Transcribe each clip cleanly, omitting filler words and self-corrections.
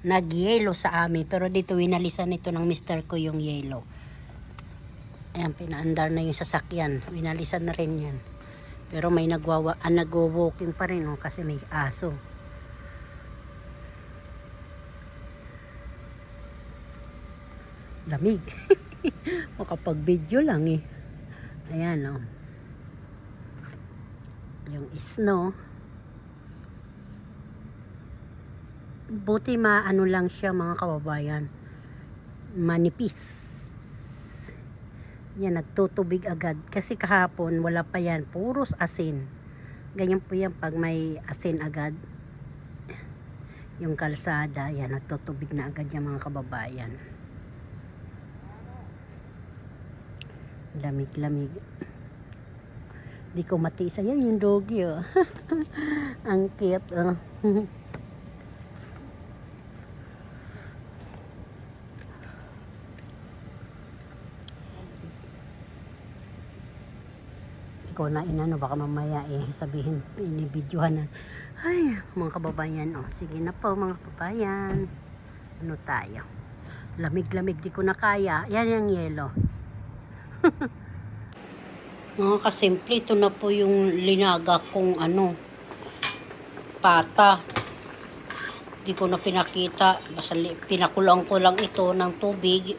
nag-yellow sa amin. Pero dito winalisan ito ng mister ko yung yellow. Ayan, pinaandar na yung sasakyan. Winalisan na rin yan. Pero may nagwo-walking pa rin oh, kasi may aso. Lamig. Makapag-video lang eh. Ayan oh. Yung snow. Buti maano lang siya mga kababayan. Manipis. Yan, nagtutubig agad. Kasi kahapon, wala pa yan. Puros asin. Ganyan po yan pag may asin agad. Yung kalsada, yan, nagtutubig na agad yung mga kababayan. Lamig-lamig. Di ko matiisa. Yan yung doggy, oh. Ang cute, oh. Ko na inano, baka mamaya sabihin inibidyohan na. Ay, mga kababayan, oh, sige na po mga kababayan. Ano tayo? Lamig-lamig, di ko na kaya. Yan yung yelo. Mga kasimple, ito na po yung linaga kong pata. Di ko na pinakita. Basta pinakulang ko lang ito ng tubig.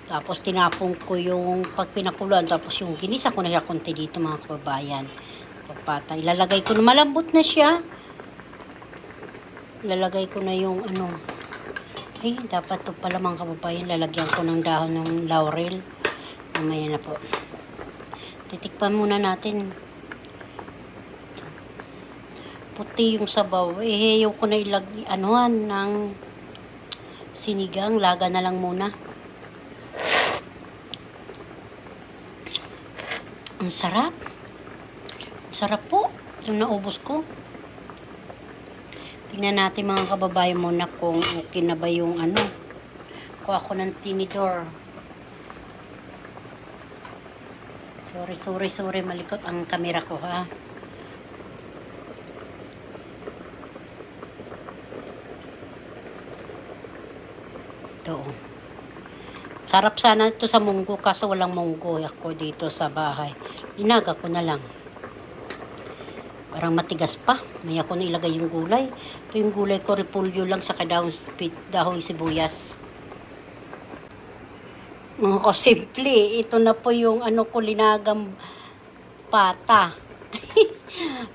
Tapos tinapong ko yung pag pinakuluan. Tapos yung ginisa ko na siya konti dito mga kababayan. Pagpata. Ilalagay ko na. Malambot na siya. Ilalagay ko na yung Ay, dapat to pala mga kababayan. Lalagyan ko ng dahon ng laurel. Mamaya na po. Titikpan muna natin. Puti yung sabaw. Heyaw ko na ilagay ng sinigang. Laga na lang muna. Ang sarap. Ang sarap po. Yung naubos ko. Tingnan natin mga kababayan muna kung okay na ba yung Kuha ko ng tinidor. Sorry. Malikot ang kamera ko, ha. Ito. Sarap sana ito sa munggo kaso walang munggo ako dito sa bahay. Inaga ko na lang. Parang matigas pa. May ako na ilagay yung gulay. Ito yung gulay ko, repolyo lang sa dahon sibuyas. Mga kasimple, ito na po yung ko linagang pata.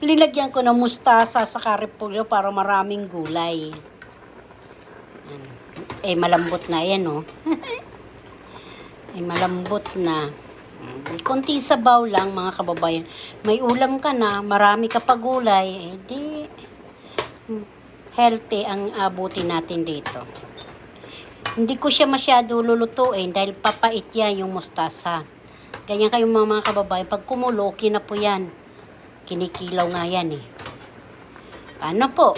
Linagyan ko ng mustasa sa repolyo para maraming gulay. Malambot na yan, oh. Malambot na. Konting sabaw lang mga kababayan. May ulam ka na, marami ka pa gulay, di healthy ang abutin natin dito. Hindi ko siya masyado lulutuin dahil papait yan yung mustasa. Ganyan kayong mga kababayan. Pag kumulo, okay na po yan. Kinikilaw nga yan eh. Paano po?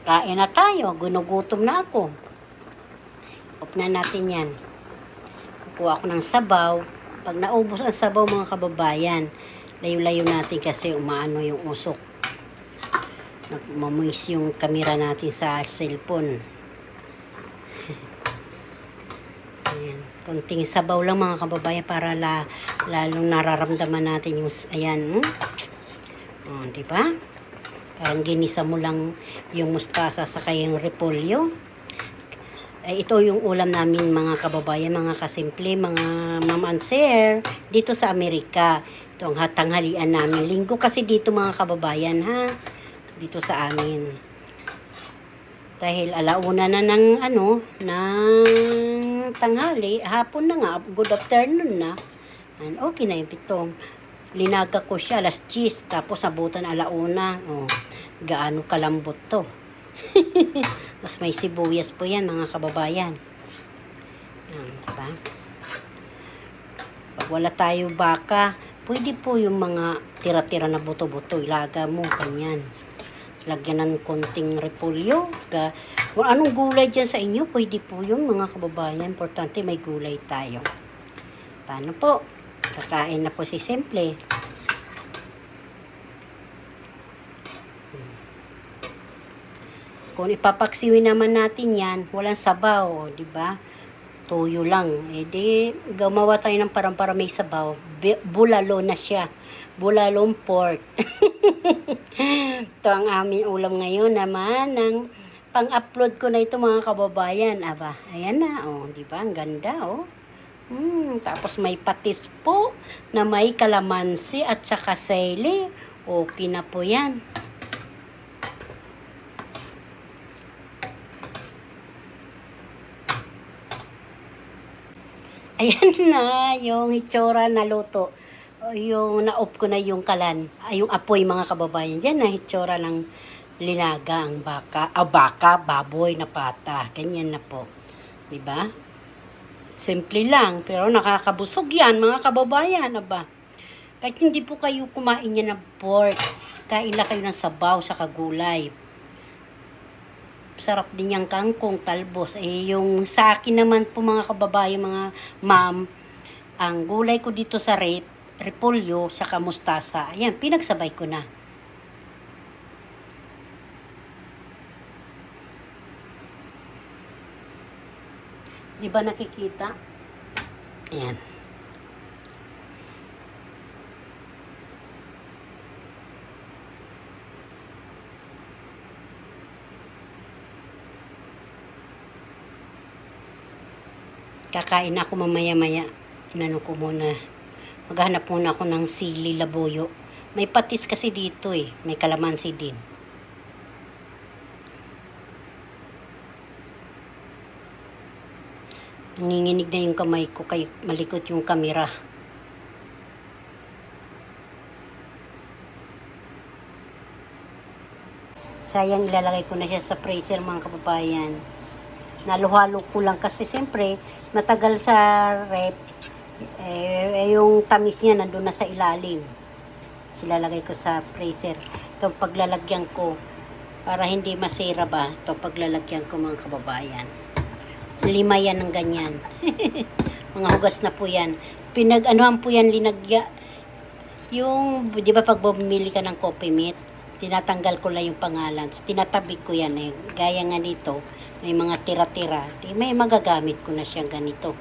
Kain na tayo. Gunugutom na ako. Off na natin yan. Kukuha ako ng sabaw. Pag naubos ang sabaw mga kababayan, layo-layo natin kasi umaano yung usok. Nagmamuis yung kamera natin sa cellphone. Ayan. Konting sabaw lang mga kababayan para lalong nararamdaman natin yung ayan. Oh, di ba? Parang ginisa mo lang yung mustasa sa kayong repolyo. Ito yung ulam namin mga kababayan, mga kasimple, mga ma'am and sir, dito sa Amerika. Ito ang tanghalian namin. Linggo kasi dito mga kababayan, ha? Dito sa amin. Dahil alauna na ng ng tanghali, hapon na nga, good afternoon na. And okay na yung pitong. Linaga ko siya, alas 10, tapos nabutan alauna. Oh, gaano kalambot to. Mas may sibuyas po yan mga kababayan. Diba? Pag wala tayo baka, pwede po yung mga tira-tira na buto-buto. Ilaga mo, ganyan. Lagyan ng konting repolyo. Kung anong gulay dyan sa inyo, pwede po yung mga kababayan. Importante may gulay tayo. Paano po? Kakain na po si Simple. Kung ipapaksiwin naman natin yan, walang sabaw, di ba? Tuyo lang. Eh di, gumawa tayo ng parang para may sabaw. Bulalo na siya. Bulalong pork. Ito ang aming ulam ngayon naman ng pang-upload ko na ito mga kababayan. Aba, ayan na. Oh, di ba? Ang ganda, oh. Tapos may patis po na may kalamansi at saka sele. Okay na po yan. Ayan na yung hitsura na luto. Yung na-off ko na yung kalan. Yung apoy mga kababayan. Yan na hitsura ng linaga ang baka. Baka, baboy na pata. Ganyan na po. Diba? Simple lang, pero nakakabusog yan, mga kababayan, aba. Kahit hindi po kayo kumain yan ng pork, kain lang kayo ng sabaw sa kagulay. Sarap din yung kangkong, talbos. Eh, yung sa akin naman po mga kababayan, mga ma'am, ang gulay ko dito sa repolyo, saka mustasa. Ayan, pinagsabay ko na. Di ba nakikita? Ayan. Kakain ako mamaya-maya. Inano ko muna. Maghanap muna ako ng sili labuyo. May patis kasi dito eh. May kalamansi din. Nanginginig na yung kamay ko kay malikot yung kamera. Sayang ilalagay ko na siya sa freezer mga kababayan. Naluhalo ko lang kasi siyempre matagal sa rep. Yung tamis niya nandun na sa ilalim. Silalagay ko sa freezer. Ito paglalagyan ko para hindi masira ba. Ito paglalagyan ko mga kababayan. 5 yan ng ganyan. Mga hugas na po yan. Pinag-anuhan po yan, linagya. Yung, di ba pag bumili ka ng coffee meat, tinatanggal ko lang yung pangalan. Tinatabi ko yan eh. Gaya nga dito, may mga tira-tira. May magagamit ko na siya ganito.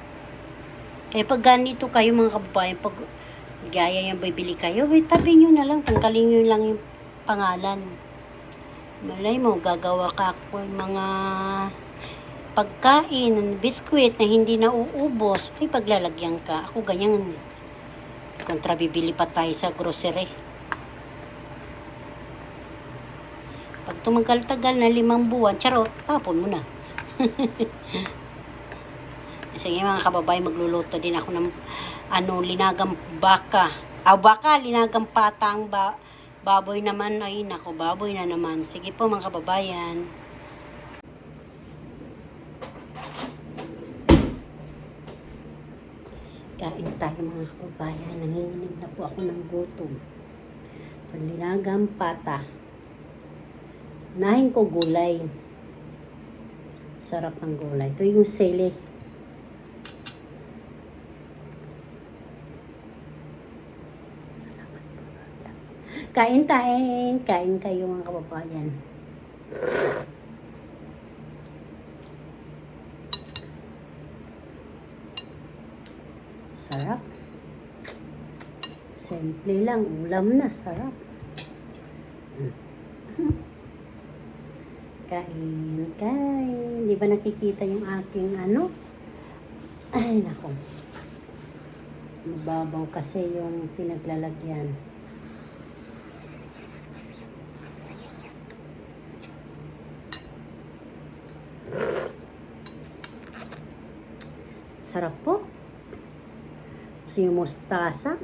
Kaya pag ganito kayo mga kababayan, pag gaya yung bibili kayo, tabi nyo na lang, tanggalin nyo lang yung pangalan. Malay mo, gagawa ka ako mga pagkain, biskwit na hindi nauubos, ay paglalagyan ka. Ako ganyan. Kontra bibili pa tayo sa grocery. Pag tumagal-tagal na 5 buwan, charot, tapon mo na. Sige mga kababayan, magluluto din ako ng linagang baka. Baka, linagang patang baboy naman. Ay, nako, baboy na naman. Sige po mga kababayan. Kain tayo mga kababayan. Nanginginig na po ako ng gutom. Panlinagang pata. Unahin ko gulay. Sarap ng gulay. Ito yung sili. Kain tayo. Kain kayo mga kababayan. Sarap. Simple lang. Ulam na. Sarap. Kain. Kain. Di ba nakikita yung aking Ay, nako. Mababaw kasi yung pinaglalagyan. Sarap po. Kasi yung mustasa.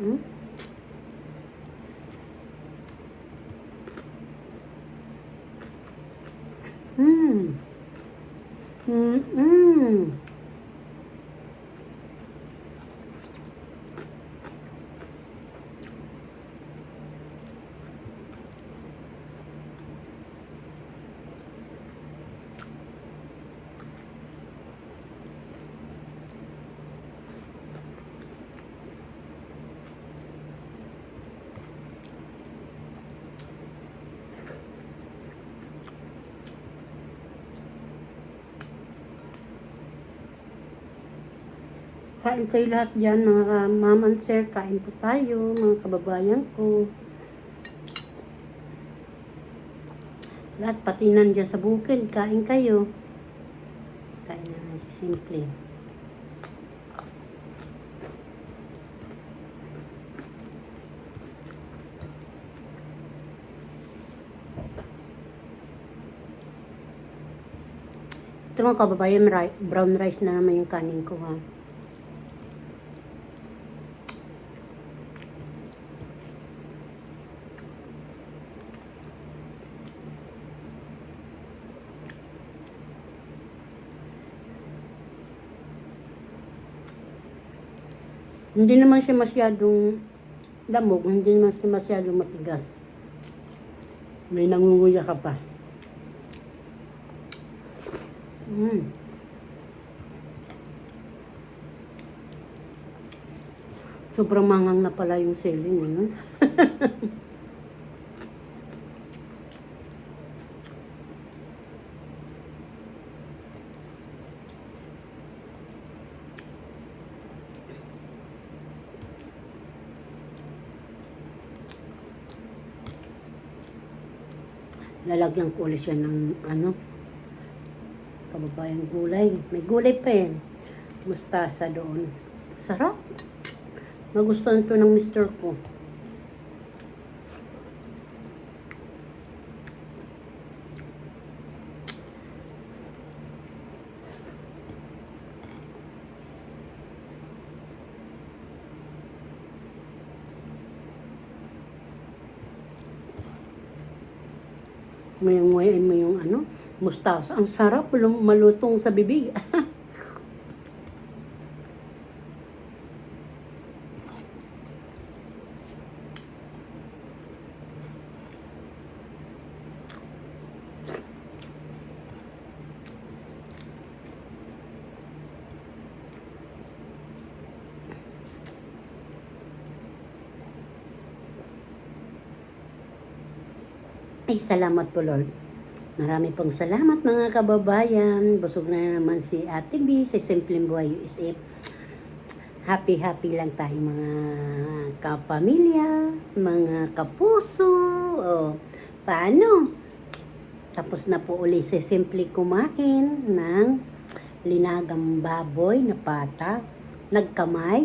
Kain tayo lahat dyan, mga ma'am and sir. Kain po tayo, mga kababayan ko. Lahat, pati nandiyan sa bukid. Kain kayo. Kain na lang si Simple. Ito mga kababayan, brown rice na naman yung kanin ko ha. Hindi naman siya masyadong lamog, hindi naman siya masyadong matigas. May nangunguya ka pa. Sobrang mangang na pala yung selling, ano? Lalagyan ko ulit siya ng ano, kababayang gulay. May gulay pa yan. Mustasa doon. Sarap. Magustuhan ito ng mister ko. Mayong mo yung ano, mustasa. Ang sarap, malutong sa bibig. Ay, salamat po Lord. Marami pong salamat mga kababayan. Busog na naman si Ate B sa Simpleng Buhay USA. Happy lang tayo mga kapamilya, mga kapuso. O, paano? Tapos na po uli si Simple kumain ng linagang baboy na pata. Nagkamay.